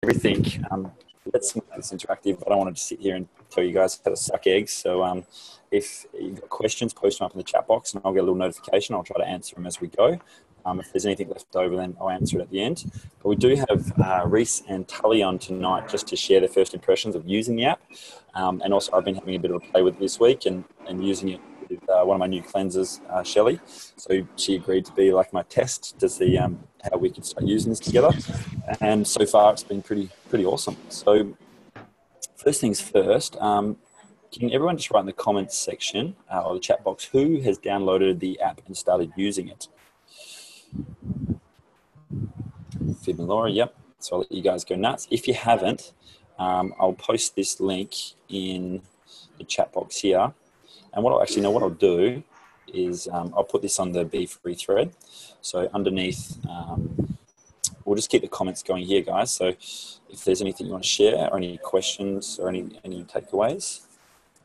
everything. Let's make this interactive. I don't want to sit here and tell you guys how to suck eggs. So if you've got questions, post them up in the chat box and I'll get a little notification. I'll try to answer them as we go. If there's anything left over, then I'll answer it at the end. But we do have Reese and Tully on tonight just to share their first impressions of using the app. And also I've been having a bit of a play with it this week and using it with one of my new cleansers, Shelley. So she agreed to be like my test to see how we could start using this together. And so far it's been pretty awesome. So first things first, can everyone just write in the comments section or the chat box who has downloaded the app and started using it? Fib and Laura, yep. So I'll let you guys go nuts. If you haven't, I'll post this link in the chat box here. And what I'll do is I'll put this on the BFREE thread. So underneath, we'll just keep the comments going here, guys. So if there's anything you want to share or any questions or any takeaways,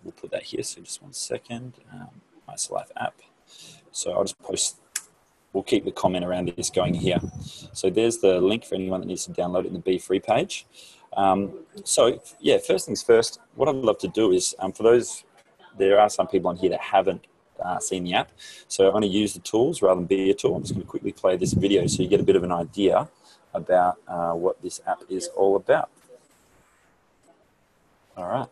we'll put that here. So just 1 second. IsaLife app. So I'll just post. We'll keep the comment around this going here. So there's the link for anyone that needs to download it in the BFREE page. So yeah, first things first, what I'd love to do is, for those, there are some people on here that haven't seen the app. So I'm going to use the tools rather than be a tool. I'm just going to quickly play this video so you get a bit of an idea about what this app is all about. All right.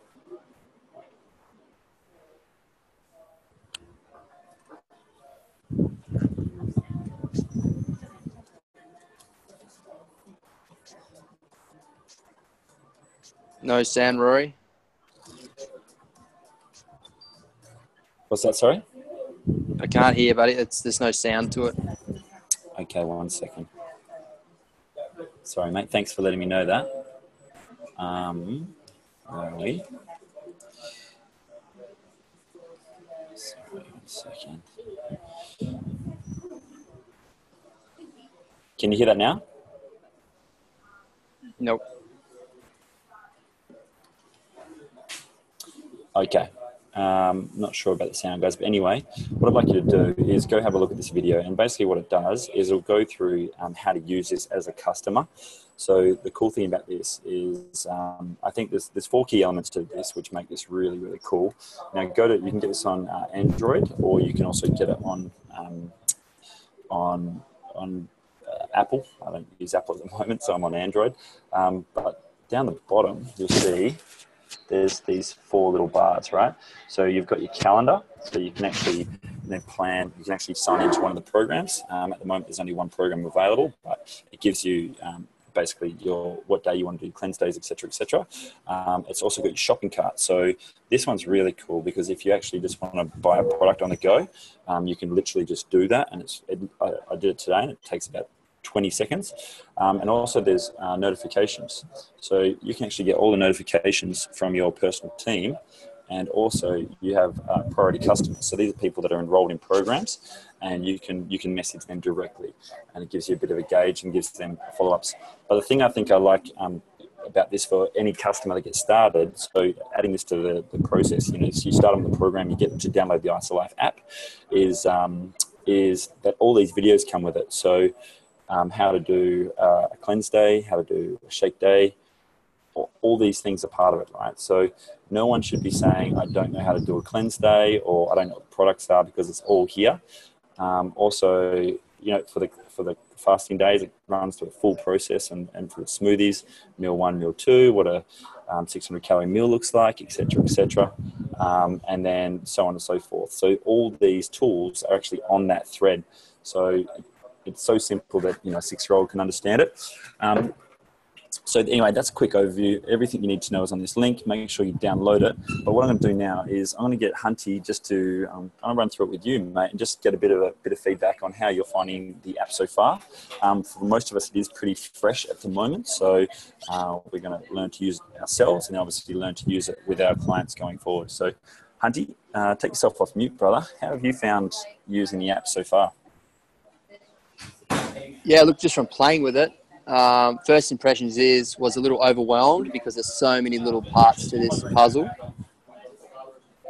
No sound, Rory. What's that, sorry? I can't hear, buddy. There's no sound to it. Okay, 1 second. Sorry, mate. Thanks for letting me know that. Where are we? Sorry, 1 second. Can you hear that now? Nope. Okay. Not sure about the sound, guys, but anyway, what I'd like you to do is go have a look at this video, and basically what it does is it'll go through how to use this as a customer. So the cool thing about this is I think there's 4 key elements to this which make this really, really cool. Now you can get this on Android, or you can also get it on Apple. I don't use Apple at the moment, so I'm on Android. But down the bottom, you'll see there's these 4 little bars, right? So you've got your calendar, so you can actually plan, you can actually sign into one of the programs. At the moment, there's only 1 program available, but it gives you basically what day you want to do cleanse days, etc., etc. It's also got your shopping cart. So this one's really cool because if you actually just want to buy a product on the go, you can literally just do that. And I did it today, and it takes about 20 seconds. And also there's notifications. So you can actually get all the notifications from your personal team, and also you have priority customers. So these are people that are enrolled in programs, and you can message them directly, and it gives you a bit of a gauge and gives them follow-ups. But the thing I think I like about this for any customer that gets started, so adding this to the process, so you start on the program, you get them to download the IsaLife app, is that all these videos come with it. So how to do a cleanse day, how to do a shake day, all these things are part of it, right? So no one should be saying, I don't know how to do a cleanse day, or I don't know what the products are, because it's all here. Also, for the fasting days, it runs through a full process, and for the smoothies, meal 1, meal 2, what a 600 calorie meal looks like, etc., etc., and then so on and so forth. So all these tools are actually on that thread. So it's so simple that a 6-year-old can understand it. So anyway, that's a quick overview. Everything you need to know is on this link. Make sure you download it. But what I'm going to do now is I'm going to get Hunty just to I'll run through it with you, mate, and just get a bit of feedback on how you're finding the app so far. For most of us, it is pretty fresh at the moment, so we're going to learn to use it ourselves, and obviously learn to use it with our clients going forward. So, Hunty, take yourself off mute, brother. How have you found using the app so far? Yeah, look, just from playing with it, first impressions was a little overwhelmed because there's so many little parts to this puzzle.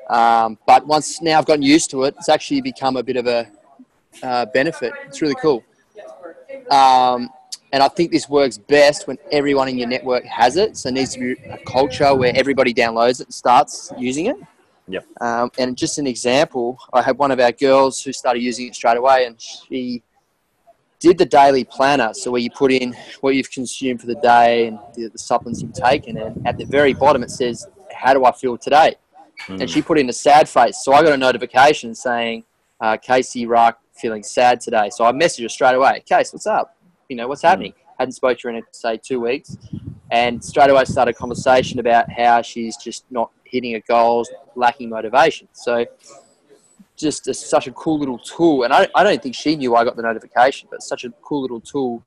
But now I've gotten used to it, it's actually become a bit of a benefit. It's really cool. And I think this works best when everyone in your network has it. So it needs to be a culture where everybody downloads it and starts using it. Yep. And just an example, I had one of our girls who started using it straight away, and she did the daily planner. So where you put in what you've consumed for the day and the supplements you've taken. And at the very bottom, it says, how do I feel today? And she put in a sad face. So I got a notification saying, Casey Rock feeling sad today. So I messaged her straight away. Case, what's up? You know, what's happening? Hadn't spoken to her in, say, 2 weeks. And straight away started a conversation about how she's just not hitting her goals, lacking motivation. So just such a cool little tool. And I don't think she knew I got the notification, but such a cool little tool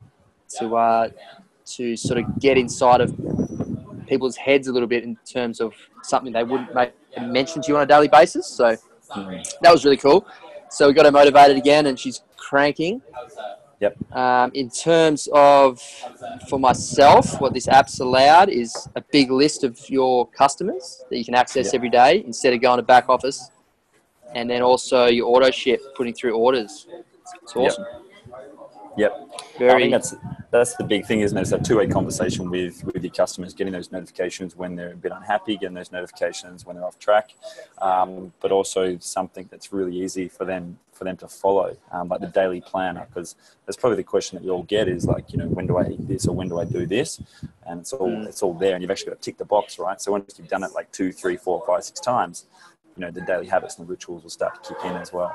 to sort of get inside of people's heads a little bit in terms of something they wouldn't make mention to you on a daily basis. So that was really cool. So we got her motivated again, and she's cranking. Yep. In terms of, for myself, what this app's allowed is a big list of your customers that you can access every day instead of going to back office. And then also your auto ship, putting through orders. It's awesome. Yep. I think that's the big thing, isn't it? It's a two-way conversation with your customers, getting those notifications when they're a bit unhappy, getting those notifications when they're off track, but also something that's really easy for them to follow, like the daily planner, because that's probably the question that you all get is like, you know, when do I eat this or when do I do this? And it's all there, and you've actually got to tick the box, right? So once you've done it like 2, 3, 4, 5, 6 times, you know, the daily habits and the rituals will start to kick in as well.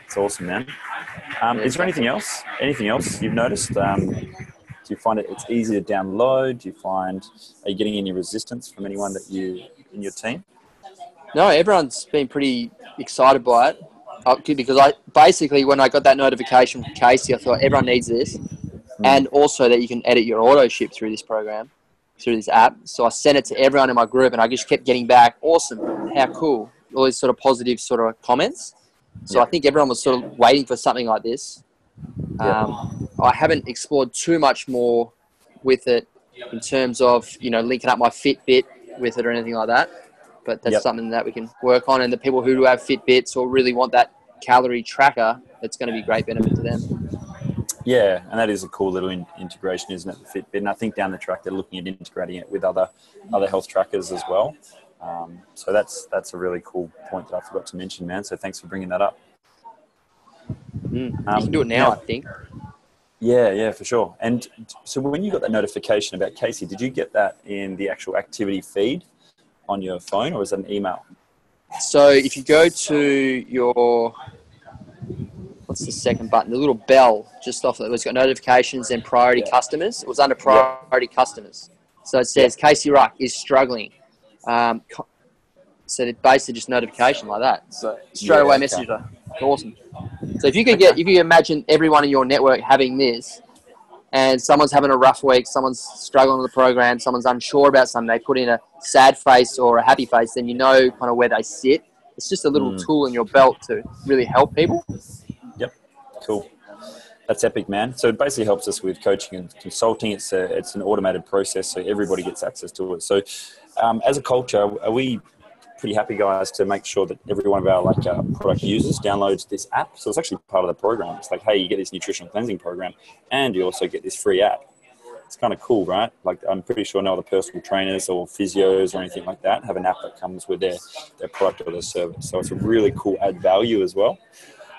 It's awesome, man. Is there anything else? Anything else you've noticed? Do you find it's easy to download? Are you getting any resistance from anyone in your team? No, everyone's been pretty excited by it. Because when I got that notification from Casey, I thought everyone needs this. And also that you can edit your auto ship through this program, through this app. So I sent it to everyone in my group, and I just kept getting back, awesome, how cool, all these sort of positive sort of comments. So I think everyone was sort of waiting for something like this. I haven't explored too much more with it in terms of, you know, linking up my Fitbit with it or anything like that. But that's something that we can work on. And the people who do have Fitbits or really want that calorie tracker, it's going to be a great benefit to them. Yeah, and that is a cool little integration, isn't it, the Fitbit? And I think down the track they're looking at integrating it with other health trackers as well. So that's a really cool point that I forgot to mention, man. So thanks for bringing that up. You can do it now, I think. Yeah, for sure. And so when you got that notification about Casey, did you get that in the actual activity feed on your phone, or is it an email? So if you go to your, what's the second button? The little bell just off it. It's got notifications and priority customers. It was under priority customers. So it says Casey Ruck is struggling. So it basically just notification like that. So straight away message her. Awesome. So if you could if you imagine everyone in your network having this, and someone's having a rough week, someone's struggling with the program, someone's unsure about something, they put in a sad face or a happy face, then you know kind of where they sit. It's just a little tool in your belt to really help people. Yep. Cool. That's epic, man. So it basically helps us with coaching and consulting. It's an automated process, so everybody gets access to it. So as a culture, are we pretty happy, guys, to make sure that every one of our product users downloads this app? So it's actually part of the program. It's like, hey, you get this nutritional cleansing program, and you also get this free app. It's kind of cool, right? Like, I'm pretty sure no other personal trainers or physios or anything like that have an app that comes with their product or their service. So it's a really cool add value as well.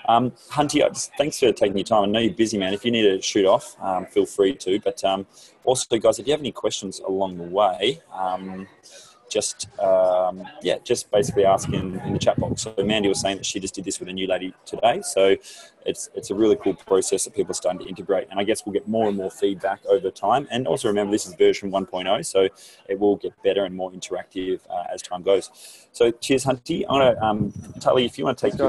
Hunty, thanks for taking your time. I know you're busy, man. If you need to shoot off, feel free to. But also, guys, if you have any questions along the way, just basically ask in the chat box. So Mandy was saying that she just did this with a new lady today. So it's a really cool process that people are starting to integrate. And I guess we'll get more and more feedback over time. And also remember, this is version 1.0, so it will get better and more interactive as time goes. So cheers, Hunty. I'm going to, Tully, if you want to take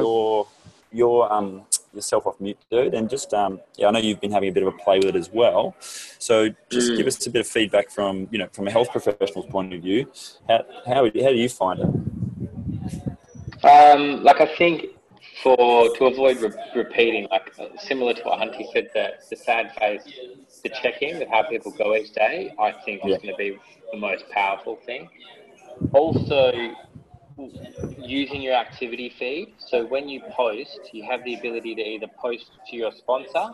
yourself off mute, dude, and just I know you've been having a bit of a play with it as well, so just give us a bit of feedback from a health professional's point of view. How do you find it? I think to avoid repeating, similar to what Hunty said, the sad face, the check-in with how people go each day, I think is going to be the most powerful thing. Also, using your activity feed. So when you post, you have the ability to either post to your sponsor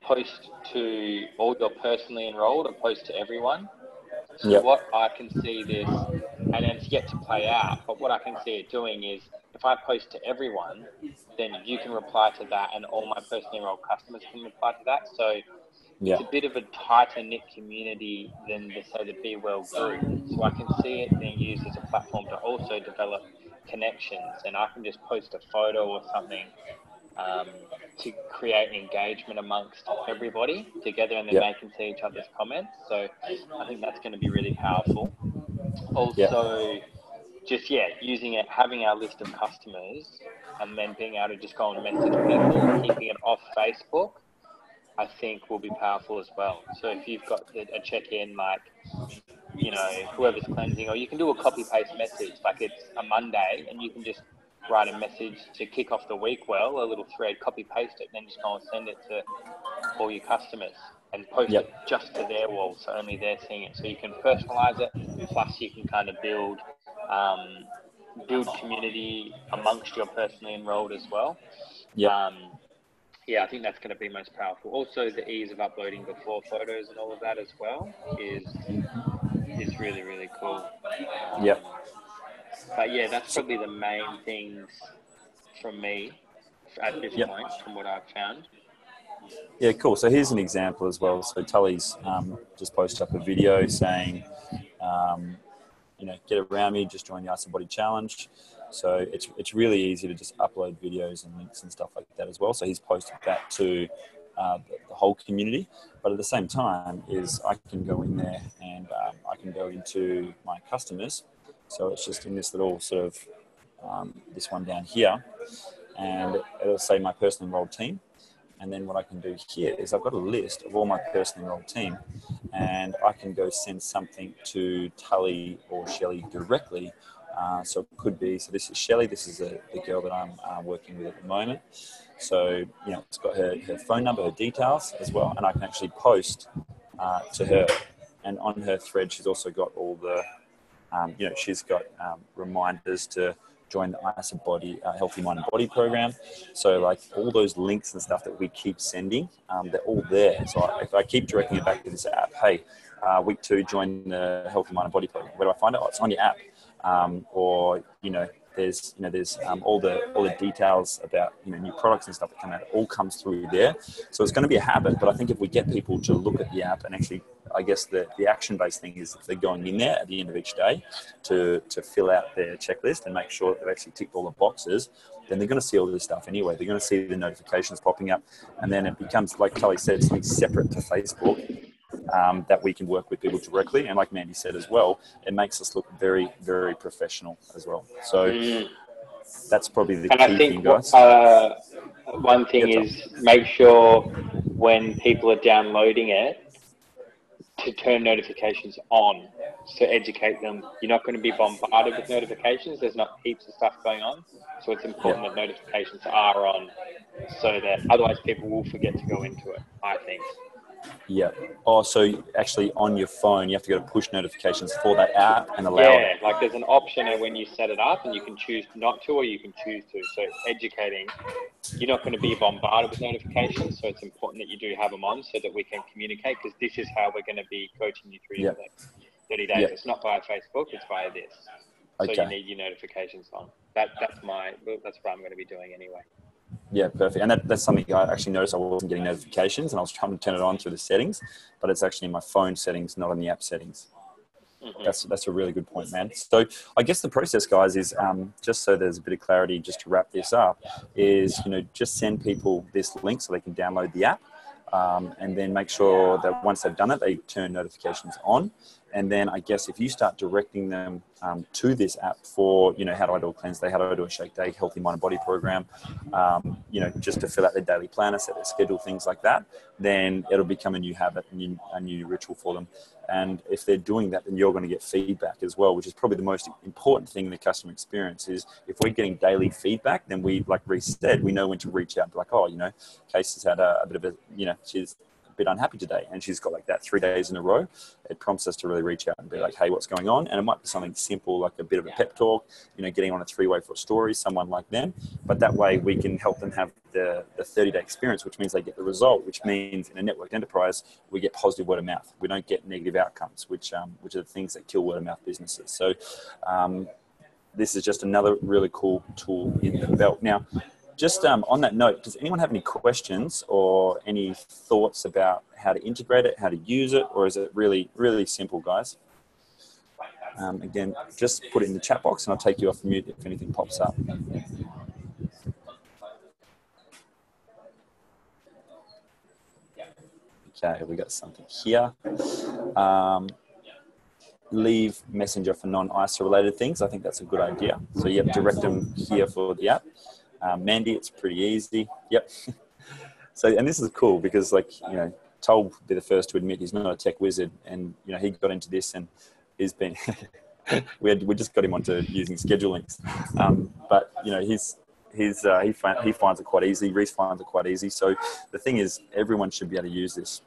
post to all your personally enrolled or post to everyone. So Yep. what I can see this, and it's yet to play out, but what I can see it doing is if I post to everyone, then you can reply to that and all my personally enrolled customers can reply to that. So Yeah. it's a bit of a tighter knit community than the Be Well group. So I can see it being used as a platform to also develop connections, and I can just post a photo or something to create engagement amongst everybody together, and then they can see each other's comments. So I think that's going to be really powerful. Also, just using it, having our list of customers, and then being able to just go and message people, keeping it off Facebook, I think will be powerful as well. So if you've got a check-in, like, you know, whoever's cleansing, or you can do a copy-paste message, like it's a Monday, and you can just write a message to kick off the week well, a little thread, copy-paste it, and then just go and send it to all your customers and post it just to their wall, so only they're seeing it. So you can personalize it, plus you can kind of build community amongst your personally enrolled as well. I think that's going to be most powerful. Also, the ease of uploading before photos and all of that as well is really, really cool. But yeah, that's probably the main things from me at this point, from what I've found. Yeah, cool. So here's an example as well. So Tully's just posted up a video saying, you know, get around me, just join the Ice and Body Challenge. So it's really easy to just upload videos and links and stuff like that as well. So he's posted that to the whole community. But at the same time is I can go in there and I can go into my customers. So it's just in this little sort of, this one down here, and it'll say my personal enrolled team. And then what I can do here is I've got a list of all my personal enrolled team, and I can go send something to Tully or Shelley directly. So it could be, so this is Shelley, this is the girl that I'm working with at the moment. So, you know, it's got her phone number, her details as well, and I can actually post to her. And on her thread, she's also got all the, you know, she's got reminders to join the IsaBody Healthy Mind and Body program. So like all those links and stuff that we keep sending, they're all there. So if I keep directing it back to this app, hey, week 2, join the Healthy Mind and Body program. Where do I find it? Oh, it's on your app. Or, you know, there's all the details about, you know, new products and stuff that come out. It all comes through there. So it's going to be a habit. But I think if we get people to look at the app and actually, I guess the action-based thing is if they're going in there at the end of each day to fill out their checklist and make sure that they've actually ticked all the boxes, then they're going to see all this stuff anyway. They're going to see the notifications popping up, and then it becomes, like Kelly said, something separate to Facebook that we can work with people directly. And like Mandy said as well, it makes us look very, very professional as well. So that's probably the key thing, guys. One thing is make sure when people are downloading it to turn notifications on, so educate them. You're not going to be bombarded with notifications. There's not heaps of stuff going on. So it's important that notifications are on, so that otherwise people will forget to go into it, I think. Yeah. Oh, so actually on your phone, you have to go to push notifications for that app and allow it. Yeah, like there's an option when you set it up, and you can choose not to, or you can choose to. So it's educating. You're not going to be bombarded with notifications, so it's important that you do have them on so that we can communicate, because this is how we're going to be coaching you through your 30 days. It's not via Facebook, it's via this. So you need your notifications on. That's what I'm going to be doing anyway. Yeah, perfect. And that's something I actually noticed. I wasn't getting notifications, and I was trying to turn it on through the settings, but it's actually in my phone settings, not on the app settings. That's a really good point, man. So I guess the process, guys, is just so there's a bit of clarity, just to wrap this up, is, you know, just send people this link so they can download the app, and then make sure that once they've done it, they turn notifications on. And then I guess if you start directing them to this app for, you know, how do I do a cleanse day, how do I do a shake day, healthy mind and body program, you know, just to fill out their daily planner, set their schedule, things like that, then it'll become a new habit, a new ritual for them. And if they're doing that, then you're going to get feedback as well, which is probably the most important thing in the customer experience. Is if we're getting daily feedback, then we, like Reece said, we know when to reach out and be like, oh, you know, Case has had a bit of a, you know, she's bit unhappy today, and she's got like that 3 days in a row, it prompts us to really reach out and be like, hey, what's going on? And it might be something simple like a bit of a pep talk, getting on a 3-way for a story, someone like them. But that way we can help them have the 30-day experience, which means they get the result, which means in a networked enterprise, we get positive word of mouth. We don't get negative outcomes, which are the things that kill word of mouth businesses. So this is just another really cool tool in the belt. Now, just on that note, does anyone have any questions or any thoughts about how to integrate it, how to use it, or is it really, really simple, guys? Again, just put it in the chat box and I'll take you off mute if anything pops up. Okay, we got something here. Leave Messenger for non-ISA related things. I think that's a good idea. So yep, direct them here for the app. Mandy, it's pretty easy. Yep. So, and this is cool because Toll will be the first to admit he's not a tech wizard, and he got into this and he's been we just got him onto using schedule links, but he finds it quite easy. Reese finds it quite easy. So the thing is, everyone should be able to use this.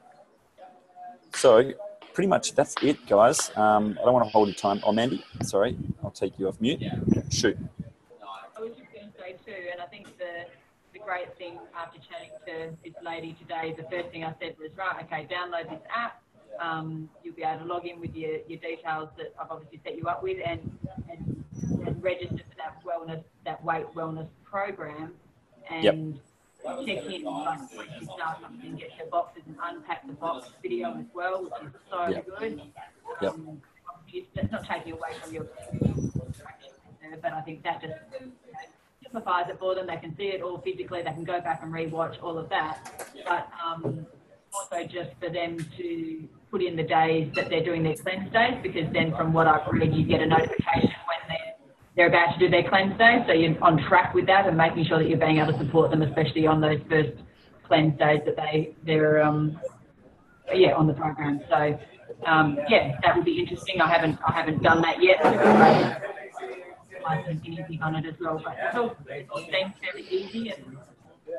So pretty much that's it, guys. I don't want to hold your time. Oh, Mandy, sorry, I'll take you off mute. Shoot. I was just going to say too, and I think the great thing after chatting to this lady today, the first thing I said was, right, okay, download this app. You'll be able to log in with your details that I've obviously set you up with, and register for that weight wellness program, and check in like once you start something, get your boxes and unpack the box video as well, which is so good. It's not taking away from your but I think that just simplifies it for them. They can see it all physically. They can go back and rewatch all of that. But also just for them to put in the days that they're doing their cleanse days, because then from what I've read, you get a notification when they're about to do their cleanse day. So you're on track with that and making sure that you're being able to support them, especially on those first cleanse days that they're on the program. So that would be interesting. I haven't done that yet. Anything on it as well, but it all seems very easy and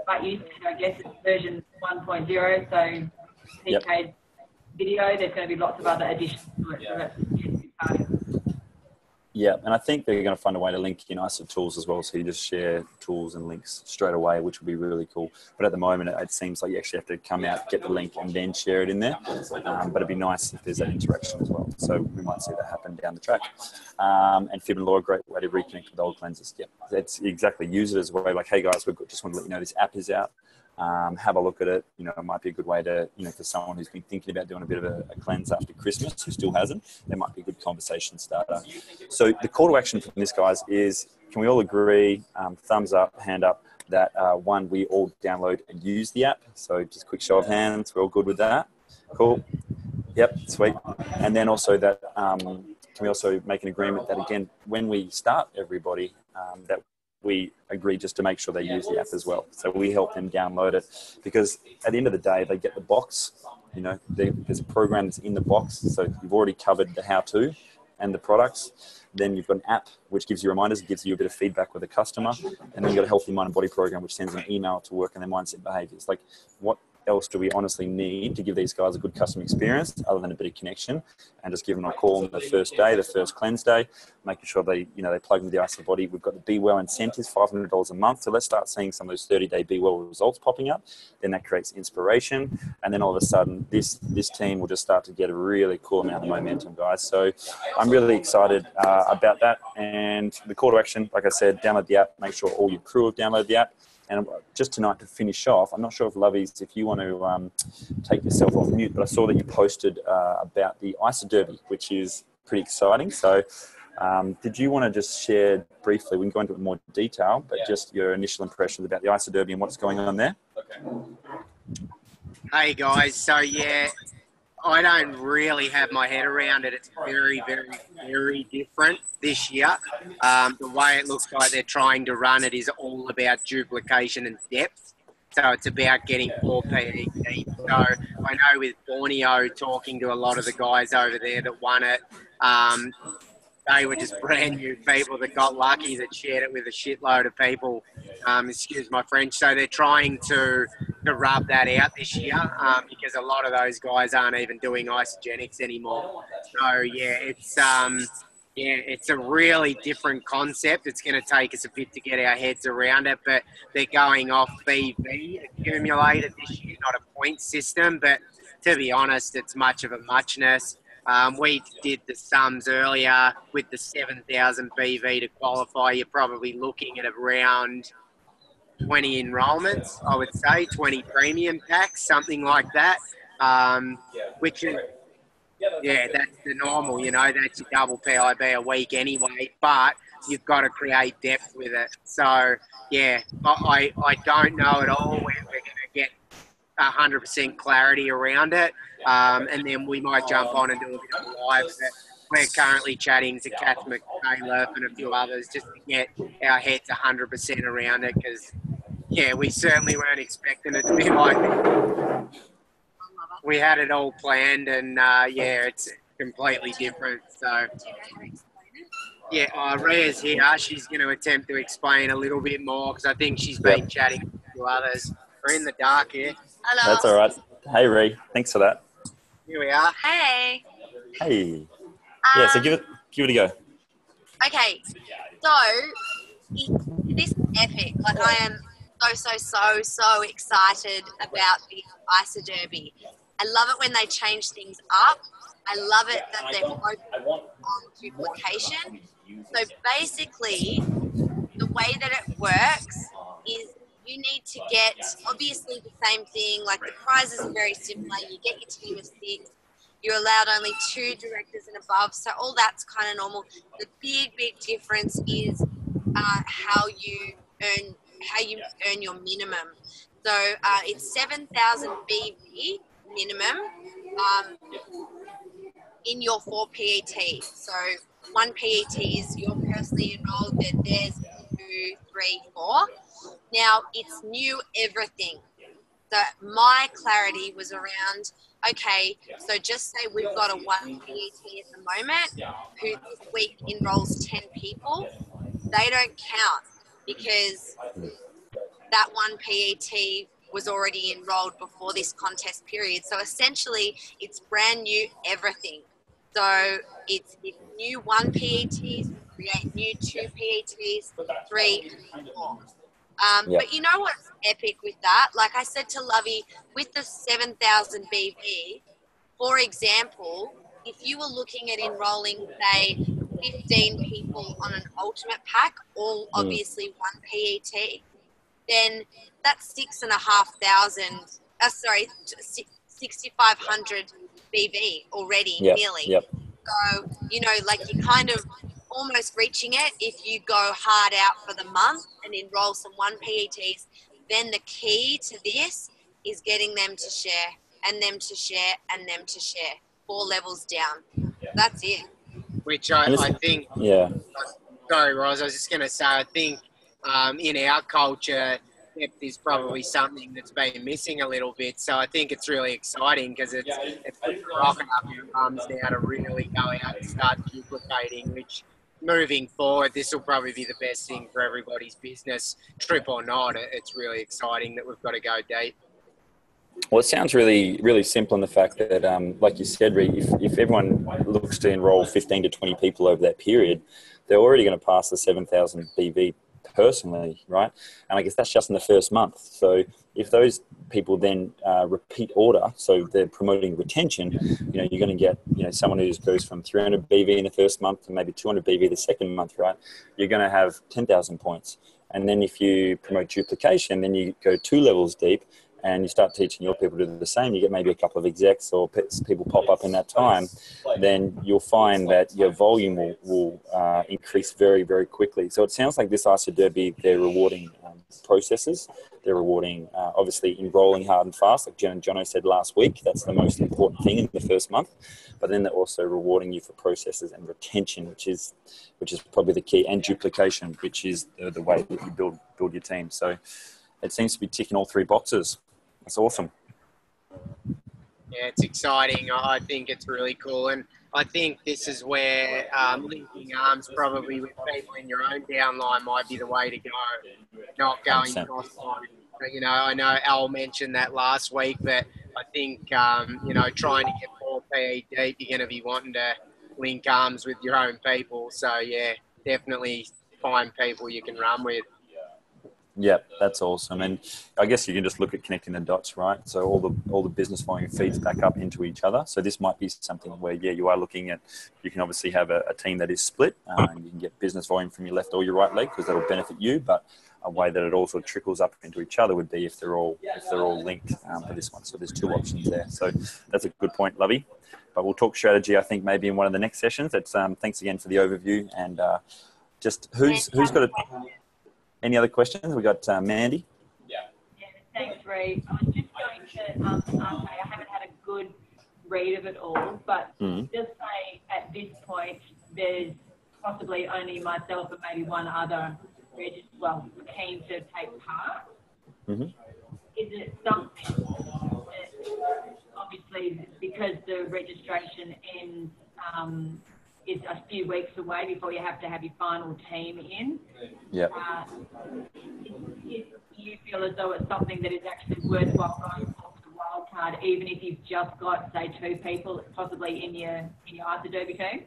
quite used to. I guess it's version 1.0, so PK video. There's going to be lots of other additions to it, so that's part of it. Yeah, and I think they're going to find a way to link in ISA tools as well, so you just share tools and links straight away, which would be really cool. But at the moment, it seems like you actually have to come out, get the link, and then share it in there. But it'd be nice if there's that interaction as well. So we might see that happen down the track. And Fib and Laura, great way to reconnect with old cleansers. Yeah, that's exactly. Use it as a way like, hey guys, we just want to let you know this app is out. Have a look at it. It might be a good way to, for someone who's been thinking about doing a bit of a cleanse after Christmas, who still hasn't, there might be a good conversation starter. So the call to action from this, guys, is can we all agree, thumbs up, hand up, that one, we all download and use the app. So just a quick show of hands. We're all good with that. Cool. Yep, sweet. And then also that, can we also make an agreement that, again, when we start everybody, that we agree just to make sure they use the app as well. So we help them download it, because at the end of the day, they get the box. There's a program that's in the box. So you've already covered the how-to and the products. Then you've got an app which gives you reminders, gives you a bit of feedback with the customer. And then you've got a healthy mind and body program which sends an email to work on their mindset behaviors. Like, what else do we honestly need to give these guys a good customer experience other than a bit of connection, and just give them a call on the first day, the first cleanse day, making sure they plug into the ISA body. We've got the Be Well incentives, $500 a month. So let's start seeing some of those 30-day Be Well results popping up. Then that creates inspiration. And then all of a sudden, this team will just start to get a really cool amount of momentum, guys. So I'm really excited about that. And the call to action, like I said, download the app, make sure all your crew have downloaded the app. And just tonight to finish off, I'm not sure if Lovies, if you want to take yourself off mute, but I saw that you posted about the ISA Derby, which is pretty exciting. So did you want to just share briefly, we can go into it in more detail, but just your initial impressions about the ISA Derby and what's going on there? Hey guys, so yeah, I don't really have my head around it. It's very, very, very different this year. The way it looks like they're trying to run it is all about duplication and depth. So it's about getting 4 PE deep. So I know with Borneo, talking to a lot of the guys over there that won it, they were just brand new people that got lucky, that shared it with a shitload of people. Excuse my French. So they're trying to to rub that out this year because a lot of those guys aren't even doing isogenics anymore. So it's a really different concept. It's going to take us a bit to get our heads around it, but they're going off BV accumulated this year, not a point system. But to be honest, it's much of a muchness. We did the sums earlier with the 7,000 BV to qualify. You're probably looking at around 20 enrollments, I would say, 20 premium packs, something like that, which is, that's the normal, that's your double PIB a week anyway, but you've got to create depth with it. So, I don't know at all when we're going to get 100% clarity around it, and then we might jump on and do a bit of a live. We're currently chatting to Kath McCaleb and a few others just to get our heads 100% around it because, we certainly weren't expecting it to be like this. We had it all planned and, it's completely different. So, Rhea's here. She's going to attempt to explain a little bit more because I think she's been chatting to a few others. We're in the dark here. Hello. That's all right. Hey, Rhea. Thanks for that. Here we are. Hey. Hey. So give it a go. Okay. So this is epic. Like I am so excited about the ISA Derby. I love it when they change things up. I love it that they're focused on duplication. So basically, the way that it works is you need to get, obviously, the same thing. Like the prizes are very similar. You get your team of 6. You're allowed only 2 directors and above. So all that's kind of normal. The big difference is how you earn your minimum. So it's 7,000 BV minimum in your 4 PETs. So 1 PET is you're personally enrolled, then there's 2, 3, 4. Now it's new everything. So my clarity was around, okay, so just say we've got a 1 PET at the moment who this week enrolls 10 people. They don't count because that 1 PET was already enrolled before this contest period. So essentially, it's brand new everything. So it's new 1 PETs, create new 2 PETs, 3, 4. But you know what's epic with that? Like I said to Lovey, with the 7,000 BV, for example, if you were looking at enrolling, say, 15 people on an ultimate pack, all obviously 1 PET, then that's 6,500 BV already nearly. So, like you're kind of almost reaching it if you go hard out for the month and enroll some 1 PETs. Then the key to this is getting them to share and them to share and them to share 4 levels down. That's it. Which I think, sorry, Roz, I was just going to say, I think in our culture, depth is probably something that's been missing a little bit. So I think it's really exciting because it's rocking up your bums now to really go out and start duplicating, which moving forward, this will probably be the best thing for everybody's business, trip or not. It's really exciting that we've got to go deep. Well, it sounds really, really simple in the fact that, like you said, Rhea, if everyone looks to enroll 15 to 20 people over that period, they're already going to pass the 7,000 BV personally, right? And I guess that's just in the first month. So if those people then repeat order, so they're promoting retention, you're going to get, someone who goes from 300 BV in the first month to maybe 200 BV the second month, right? You're going to have 10,000 points. And then if you promote duplication, then you go 2 levels deep and you start teaching your people to do the same. You get maybe a couple of execs or people pop up in that time, then you'll find that your volume will increase very, very quickly. So it sounds like this ISA Derby, they're rewarding processes. They're rewarding, obviously, enrolling hard and fast, like Jen and Jono said last week. That's the most important thing in the first month. But then they're also rewarding you for processes and retention, which is probably the key, and duplication, which is the way that you build your team. So it seems to be ticking all 3 boxes. That's awesome. Yeah, it's exciting. I think it's really cool. And I think this is where linking arms probably with people in your own downline might be the way to go, not going 100%. cross-line. You know, I know Al mentioned that last week, but I think, you know, trying to get 4 PE deep, you're going to be wanting to link arms with your own people. So, yeah, definitely find people you can run with. Yeah, that's awesome. And I guess you can just look at connecting the dots, right? So all the business volume feeds back up into each other. So this might be something where, yeah, you are looking at, you can obviously have a team that is split. You can get business volume from your left or your right leg because that'll benefit you. But a way that it all sort of trickles up into each other would be if they're all linked for this one. So there's 2 options there. So that's a good point, Lovey. But we'll talk strategy, I think, maybe in one of the next sessions. That's thanks again for the overview. And just who's got a... Any other questions? We got Mandy. Yeah, thanks, Ray. I was just going to say I haven't had a good read of it all, but just say at this point there's possibly only myself and maybe one other keen to take part. Mm-hmm. Is it something that, obviously, because the registration ends is a few weeks away before you have to have your final team in. Yep. Do you feel as though it's something that is actually worthwhile going for the wild card, even if you've just got, say, 2 people possibly in your ISA Derby team?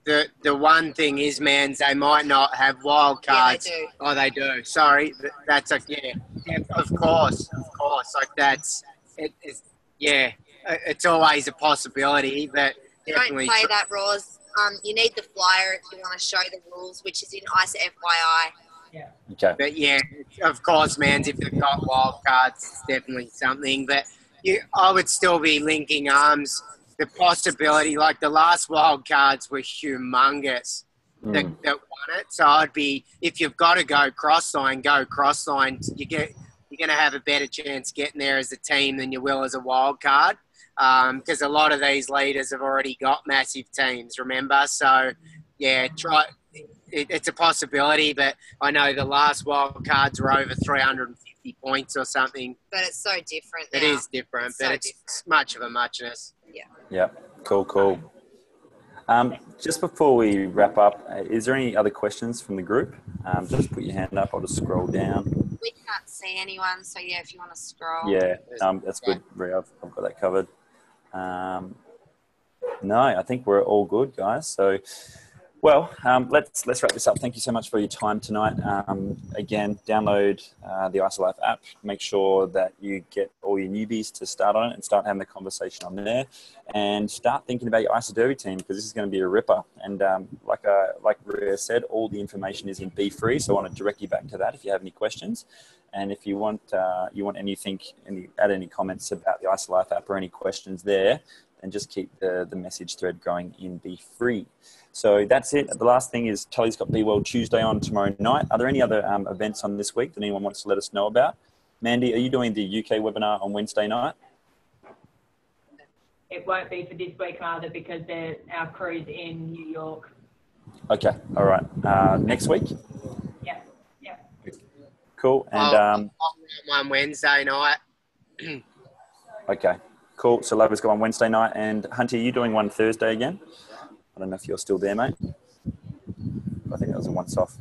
The one thing is, man, they might not have wild cards. Yeah, they do. Oh, they do. Sorry, that's a of course. Like it's it's always a possibility, but definitely. Don't play that, Roz. You need the flyer if you want to show the rules, which is in ISA FYI. Yeah. Okay. But yeah, of course, man, if they've got wild cards, it's definitely something. But I would still be linking arms. The possibility, like the last wild cards were humongous that won it. So I'd be, if you've got to go crossline, go crossline. You're going to have a better chance getting there as a team than you will as a wild card. Because a lot of these leaders have already got massive teams, remember? So, yeah, it's a possibility, but I know the last wild cards were over 350 points or something. But it's so different now. It is different, but it's much of a muchness. Yeah. Cool. Just before we wrap up, is there any other questions from the group? Just put your hand up. I'll just scroll down. We can't see anyone, so yeah, if you want to scroll. Yeah, that's good, Ria. I've got that covered. No, I think we're all good, guys. So, well, let's wrap this up. Thank you so much for your time tonight. Again, download the IsaLife app. Make sure that you get all your newbies to start on it and start having the conversation on there, and start thinking about your ISA Derby team, because this is going to be a ripper. And like Ria said, all the information is in BFREE, so I want to direct you back to that if you have any questions. And if you want anything, add any comments about the IsaLife app or any questions there, then just keep the message thread going in BFREE. So that's it. The last thing is Tully's got Be Well Tuesday on tomorrow night. Are there any other events on this week that anyone wants to let us know about? Mandy, are you doing the UK webinar on Wednesday night? It won't be for this week either, because our crew's in New York. Okay, all right. Next week? Yeah. Cool. And I'll run one Wednesday night. Okay, cool. So Lover's got one Wednesday night, and Hunty, are you doing one Thursday again? I don't know if you're still there, mate. I think that was a once-off.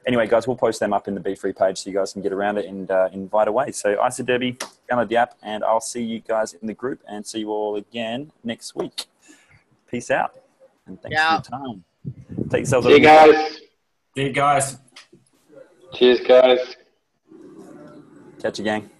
Anyway, guys, we'll post them up in the BFREE page so you guys can get around it and invite away. So ISA Derby, download the app, and I'll see you guys in the group and see you all again next week. Peace out, and thanks for your time. Take yourselves. See you guys. See you guys. Cheers, guys. Catch you, gang.